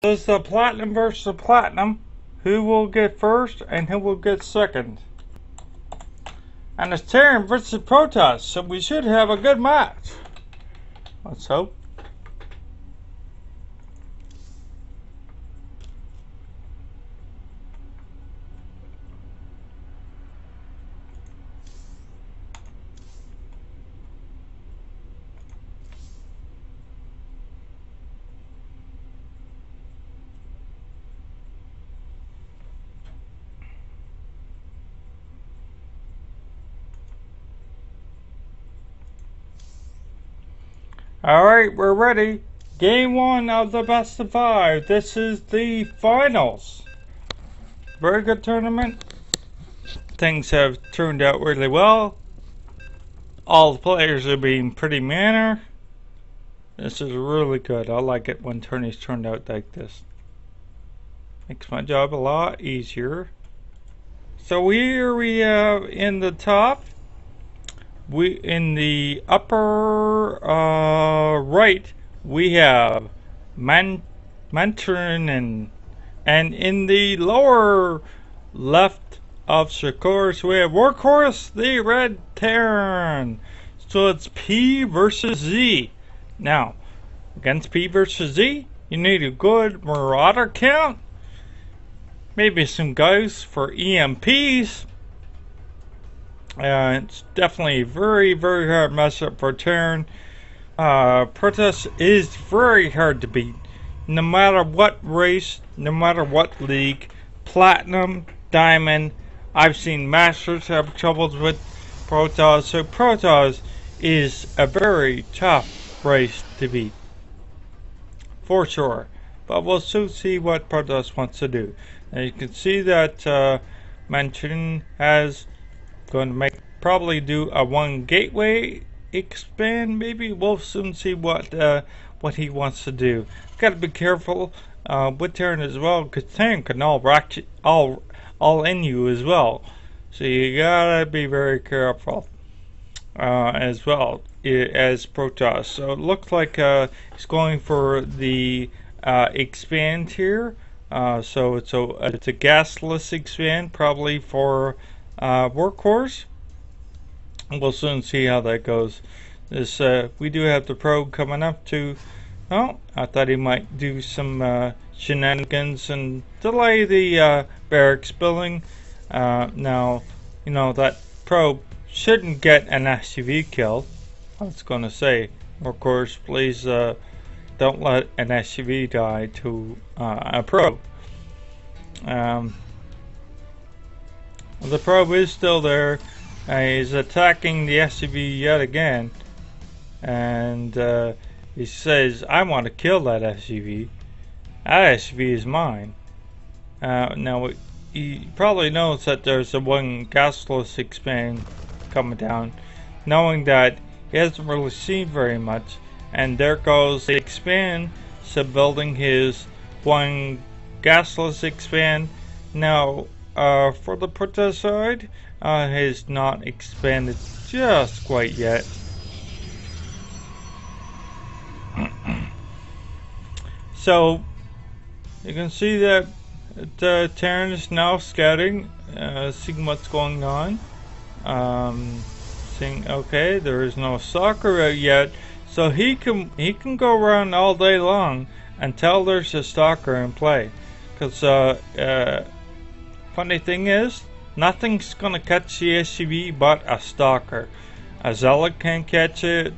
This is the Platinum versus the Platinum. Who will get first and who will get second? And it's Terran versus Protoss, so we should have a good match. Let's hope. Alright, we're ready. Game 1 of the best of 5. This is the finals. Very good tournament. Things have turned out really well. All the players are being pretty manner. This is really good. I like it when tourneys turned out like this. Makes my job a lot easier. So here we have in the top. In the upper right, we have Mandarin, and in the lower left of Shakur's, we have Workhorse, the Red Terran. So it's P versus Z. Now, against P versus Z, you need a good Marauder count, maybe some guys for EMPs. It's definitely a very, very hard matchup for Terran. Protoss is very hard to beat. No matter what race, no matter what league, Platinum, Diamond, I've seen Masters have troubles with Protoss. So Protoss is a very tough race to beat, for sure. But we'll soon see what Protoss wants to do. And you can see that Mandarin has going to probably do a one gateway expand. Maybe we'll soon see what he wants to do. Got to be careful with Terran as well, because Terran can all in you as well. So you gotta be very careful as well as Protoss. So it looks like he's going for the expand here. So it's a gasless expand, probably for Workhorse. We'll soon see how that goes. This we do have the probe coming up to. Oh, I thought he might do some shenanigans and delay the barracks building. Now, you know that probe shouldn't get an SUV kill. I was going to say, Workhorse, please don't let an SUV die to a probe. The probe is still there. He's attacking the SUV yet again, and he says, "I want to kill that SUV. That SUV is mine." Now he probably knows that there's a one gasless expand coming down, knowing that he hasn't really seen very much, and there goes the expand, so building his one gasless expand. Now, for the Protoss side, has not expanded just quite yet. So you can see that the Terran is now scouting, seeing what's going on. Seeing, okay, there is no stalker out yet, so he can go around all day long until there's a stalker in play. Because funny thing is, nothing's gonna catch the SUV but a stalker. A zealot can't catch it,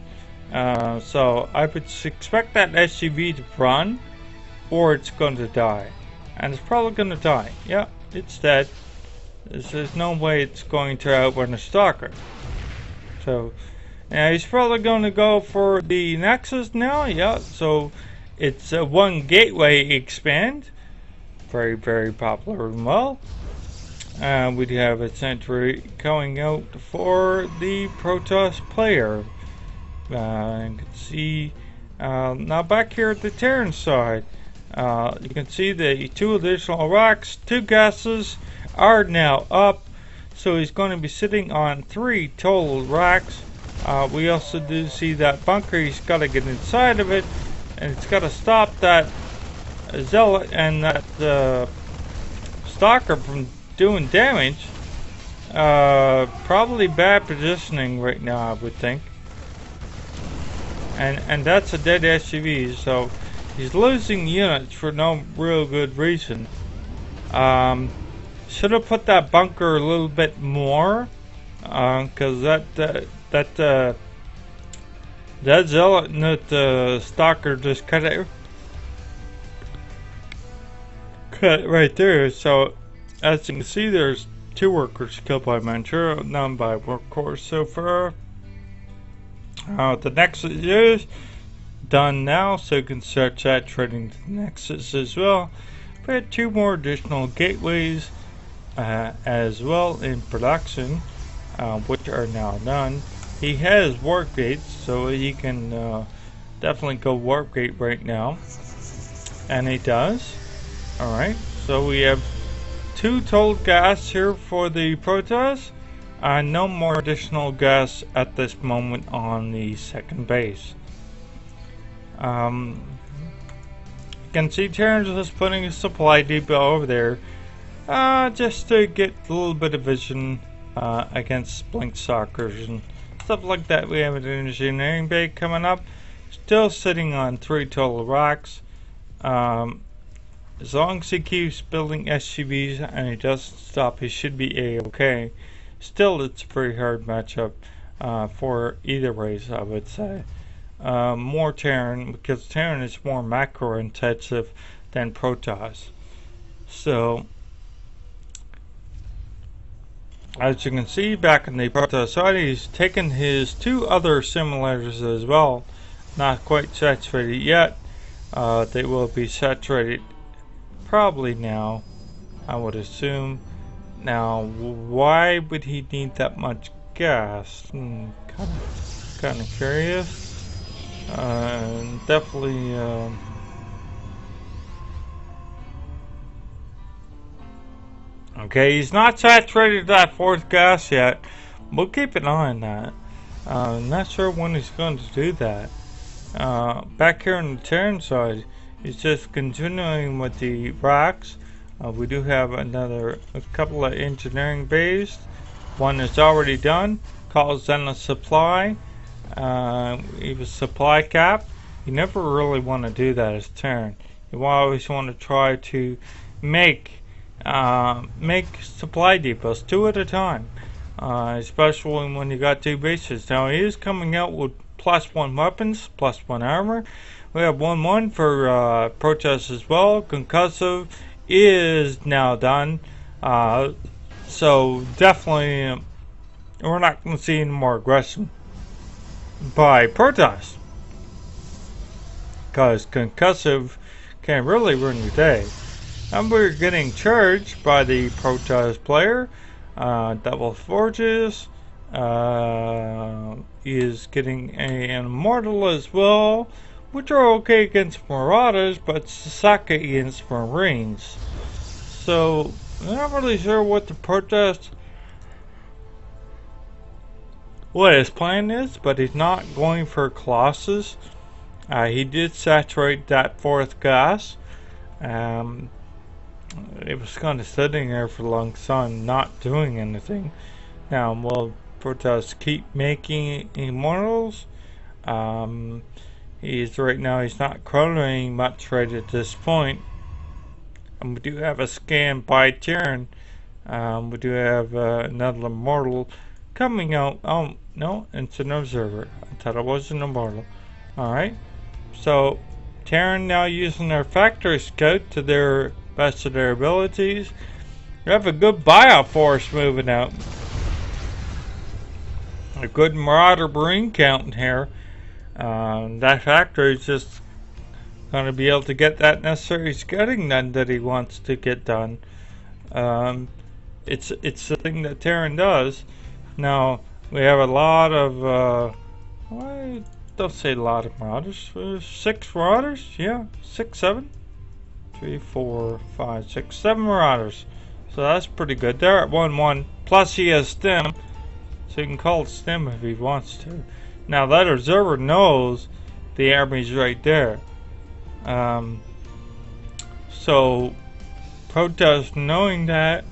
so I would expect that SUV to run, or it's going to die. And it's probably going to die. Yeah, it's dead. There's no way it's going to outrun a stalker. So, he's probably going to go for the Nexus now. Yeah, so it's a one gateway expand. Very, very popular and well. We have a sentry going out for the Protoss player. You can see now back here at the Terran side, you can see the two additional racks, two gases are now up, so he's going to be sitting on 3 total racks. We also do see that bunker. He's got to get inside of it, and it's got to stop that zealot and that stalker from doing damage. Probably bad positioning right now, I would think. And that's a dead SUV, so he's losing units for no real good reason. Should have put that bunker a little bit more, because that zealot and that stalker just cut it right there. So as you can see, there's 2 workers killed by Manchuro, none by workhorse so far. The Nexus is done now, so you can start saturating the Nexus as well. We had 2 more additional gateways as well in production, which are now done. He has warp gates, so he can definitely go warp gate right now, and he does. Alright, so we have 2 total gas here for the Protoss. No more additional gas at this moment on the second base. You can see Terrence is putting a supply depot over there, just to get a little bit of vision against blink stalkers and stuff like that. We have an engineering bay coming up, still sitting on 3 total rocks. As long as he keeps building SUVs and he doesn't stop, he should be A-okay. Still, it's a pretty hard matchup for either race, I would say. More Terran, because Terran is more macro intensive than Protoss. So, as you can see back in the Protoss side, he's taken his 2 other simulators as well. Not quite saturated yet. They will be saturated probably now, I would assume. Now, why would he need that much gas? Kind of curious. Definitely. Okay, he's not saturated that 4th gas yet. We'll keep an eye on that. Not sure when he's going to do that. Back here on the Terran side, he's just continuing with the rocks. We do have a couple of engineering bays. One is already done, called Zenith Supply. He was supply cap. You never really want to do that as Terran. You always want to try to make supply depots 2 at a time, especially when you got 2 bases. Now he is coming out with +1 weapons, +1 armor. We have 1-1 for Protoss as well. Concussive is now done, so definitely we're not going to see any more aggression by Protoss, because Concussive can really ruin your day. And we're getting charged by the Protoss player. Double Forges is getting an Immortal as well, which are okay against Marauders, but suck against Marines. So, I'm not really sure what the Protoss, what his plan is, but he's not going for Colossus. He did saturate that 4th gas. It was kind of sitting there for a long time, not doing anything. Now, will Protoss keep making Immortals? Right now he's not chronoing much right at this point. And we do have a scan by Terran. We do have another Immortal coming out. Oh no, it's an observer. I thought it was an Immortal. Alright. So Terran now using their factory scout to their best of their abilities. We have a good buyout force moving out. A good Marauder Marine count here. That factory is just going to be able to get that necessary scouting done that he wants to get done. It's the thing that Terran does. Now we have a lot of I don't say a lot of Marauders. 6 Marauders, yeah, 6, 7, 3, 4, 5, 6, 7 Marauders. So that's pretty good. They're at 1-1. Plus he has stem, so he can call it stem if he wants to. Now that observer knows the army's right there. So Protest, knowing that,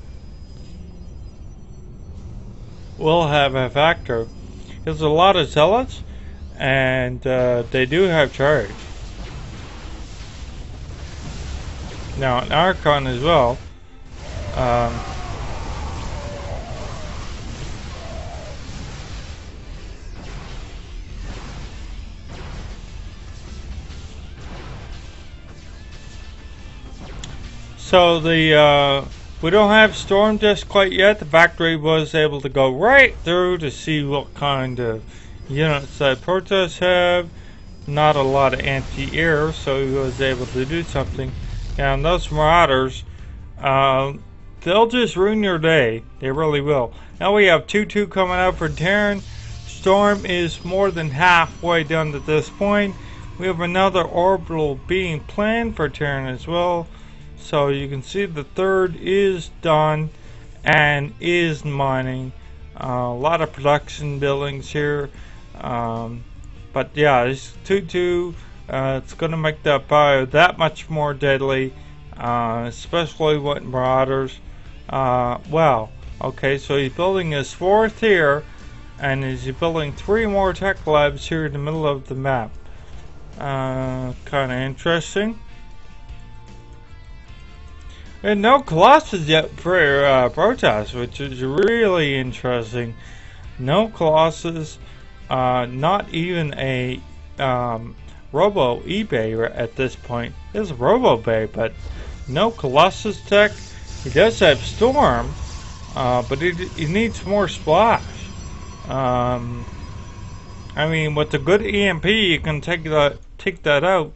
will have a factor. There's a lot of zealots, and they do have charge. Now an Archon as well. So we don't have Storm just quite yet. The factory was able to go right through to see what kind of units that Protoss have. Not a lot of anti-air, so he was able to do something. And those Marauders, they'll just ruin your day. They really will. Now we have 2-2 coming out for Terran. Storm is more than halfway done at this point. We have another orbital being planned for Terran as well. So you can see the third is done and is mining. A lot of production buildings here. But yeah, it's 2-2. It's going to make that bio that much more deadly. Especially with Marauders. Well, okay, so he's building his fourth here. And he's building 3 more tech labs here in the middle of the map. Kind of interesting. And no Colossus yet for Protoss, which is really interesting. No Colossus, not even a Robo eBay at this point. There's a Robo Bay, but no Colossus tech. He does have Storm, but he needs more splash. I mean, with the good EMP, you can take that out.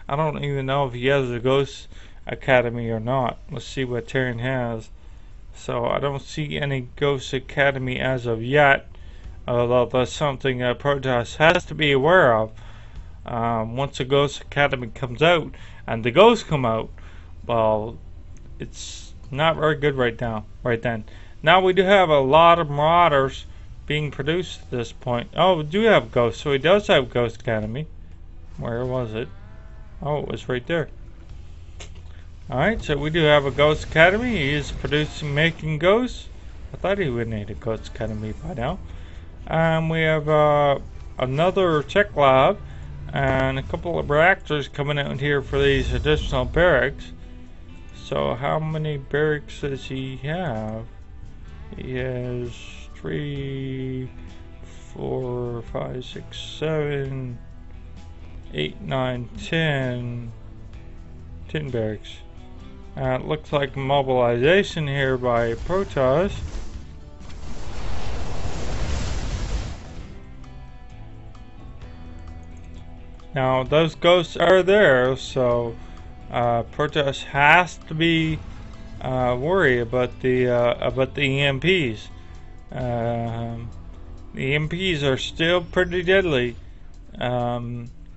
I don't even know if he has a Ghost Academy or not. Let's see what Terran has. So I don't see any Ghost Academy as of yet, although that's something Protoss has to be aware of. Once the Ghost Academy comes out and the ghosts come out, well, it's not very good right then. Now we do have a lot of Marauders being produced at this point. Oh, we do have Ghosts, so he does have Ghost Academy. Where was it? Oh, it was right there. Alright, so we do have a Ghost Academy. He is making ghosts. I thought he would need a Ghost Academy by now. We have another tech lab and a couple of reactors coming out here for these additional barracks. So how many barracks does he have? He has 3, 4, 5, 6, 7, 8, 9, 10 barracks. It looks like mobilization here by Protoss. Now those ghosts are there, so Protoss has to be worried about the EMPs. The EMPs are still pretty deadly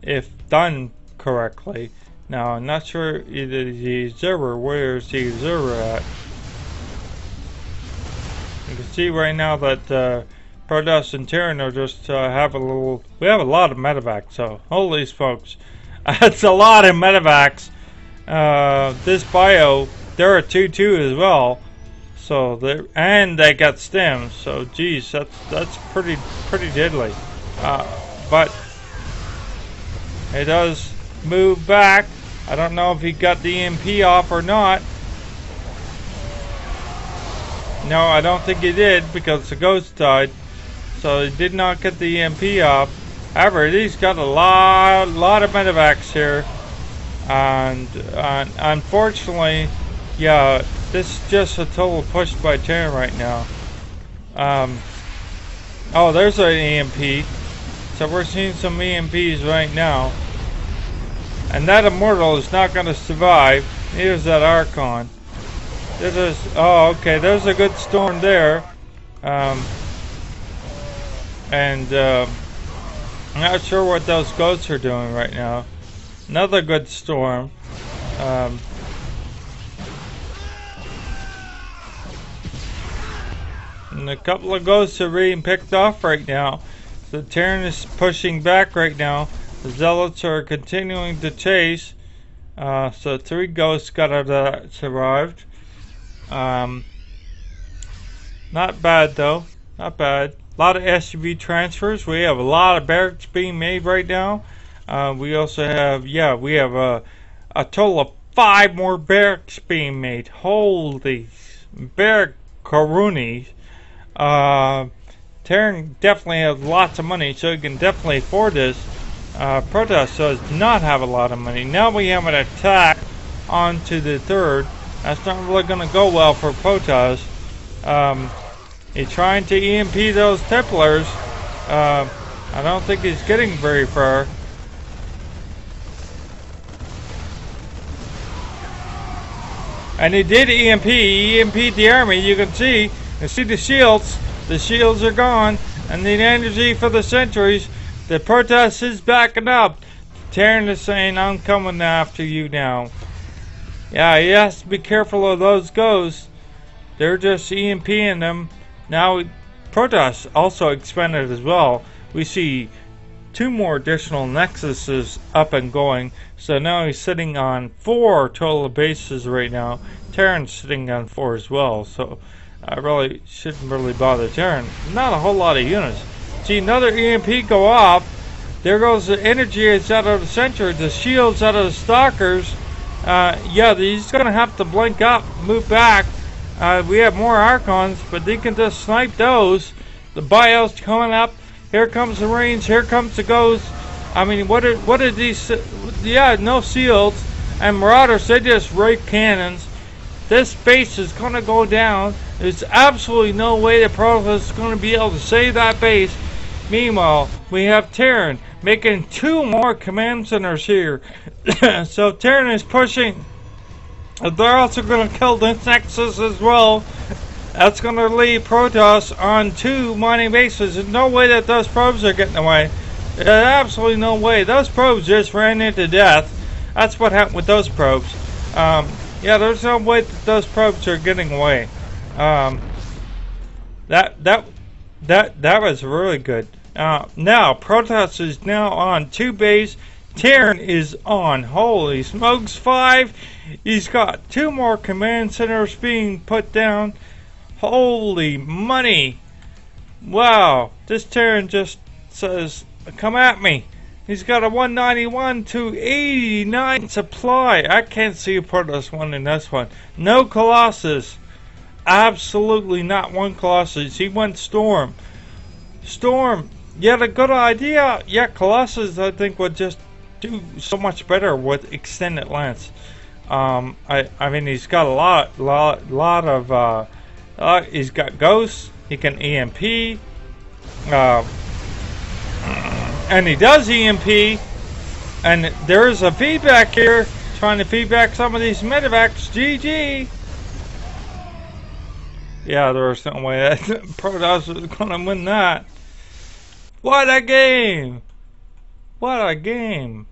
if done correctly. Now, I'm not sure the observer, where's the observer at? You can see right now that Protoss and Terran are just have a little, we have a lot of medevacs, so holy smokes. That's a lot of medevacs. This bio, they're a 2-2 as well. So they got stems, so geez, that's pretty deadly. But it does move back. I don't know if he got the EMP off or not. No, I don't think he did because the ghost died. So he did not get the EMP off. However, he's got a lot of medevacs here. And unfortunately, yeah, this is just a total push by Terran right now. Oh, there's an EMP. So we're seeing some EMPs right now. And that Immortal is not going to survive. Neither is that Archon. Oh, okay, there's a good storm there. I'm not sure what those ghosts are doing right now. Another good storm. And a couple of ghosts are being picked off right now. The Terran is pushing back right now. The Zealots are continuing to chase. So 3 ghosts got out of that, survived. Um, Not bad though, not bad. A lot of SUV transfers. We have a lot of barracks being made right now. We also have, yeah, we have a total of 5 more barracks being made. Holy barrack-caroonies. Terran definitely has lots of money, so he can definitely afford this. Protoss does not have a lot of money. Now we have an attack onto the 3rd. That's not really going to go well for Protoss. He's trying to EMP those Templars. I don't think he's getting very far. And he did EMP. He EMP'd the army. You can see the shields. The shields are gone. And the energy for the sentries. The Protoss is backing up. Terran is saying, I'm coming after you now. Yeah, he has to be careful of those ghosts. They're just EMPing them. Now, Protoss also expanded as well. We see 2 more additional nexuses up and going. So now he's sitting on 4 total bases right now. Terran's sitting on 4 as well. So I really shouldn't really bother Terran. Not a whole lot of units. See another EMP go off. There goes the energy is out of the sentry. The shields out of the stalkers. Yeah, he's going to have to blink up, move back. We have more Archons, but they can just snipe those. The Bio's coming up. Here comes the range. Here comes the Ghost. I mean, what are these? Yeah, no shields. And Marauders, they just rape cannons. This base is going to go down. There's absolutely no way the Protoss is going to be able to save that base. Meanwhile, we have Terran making 2 more command centers here. So Terran is pushing. They're also going to kill this Nexus as well. That's going to leave Protoss on 2 mining bases. There's no way that those probes are getting away. There's absolutely no way. Those probes just ran into death. That's what happened with those probes. Yeah, there's no way that those probes are getting away. That was really good. Now Protoss is now on 2 base. Terran is on. Holy smokes, 5. He's got 2 more command centers being put down. Holy money. Wow. This Terran just says, come at me. He's got a 191 to 89 supply. I can't see a Protoss winning this one. No Colossus. Absolutely not one Colossus. He went Storm. Storm. You had a good idea. Yeah, Colossus I think would just do so much better with extended lance. I mean he's got a lot of he's got ghosts. He can EMP. And he does EMP. And there's a feedback here, trying to feedback some of these medevacs. GG. Yeah, there's no way that Protoss was gonna win that. What a game! What a game!